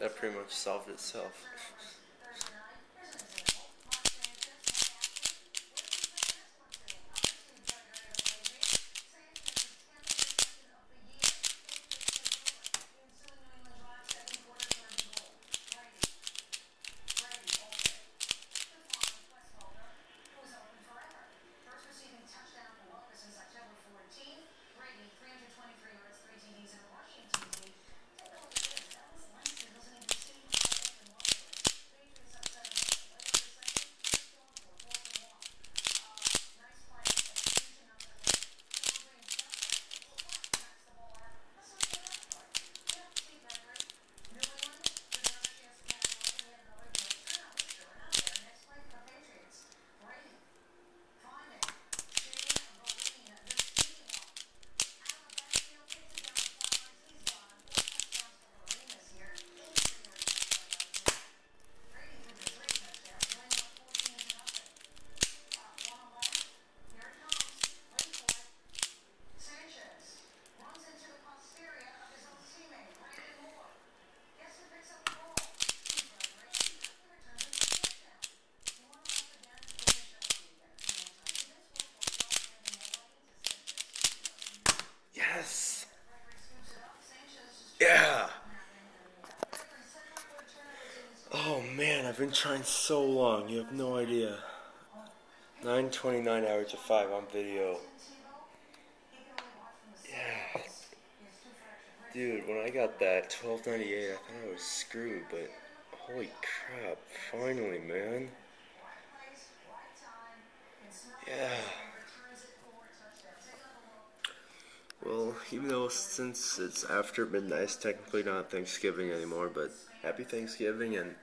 that pretty much solved itself. Yes! Yeah! Oh man, I've been trying so long, you have no idea. 9:29 hours to 5 on video. Yeah. Dude, when I got that 1298, I thought I was screwed, but holy crap, finally, man. Yeah. Well, even though since it's after midnight, it's technically not Thanksgiving anymore, but happy Thanksgiving, and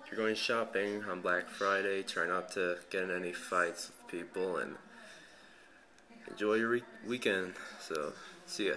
if you're going shopping on Black Friday, try not to get in any fights with people, and enjoy your weekend. So, see ya.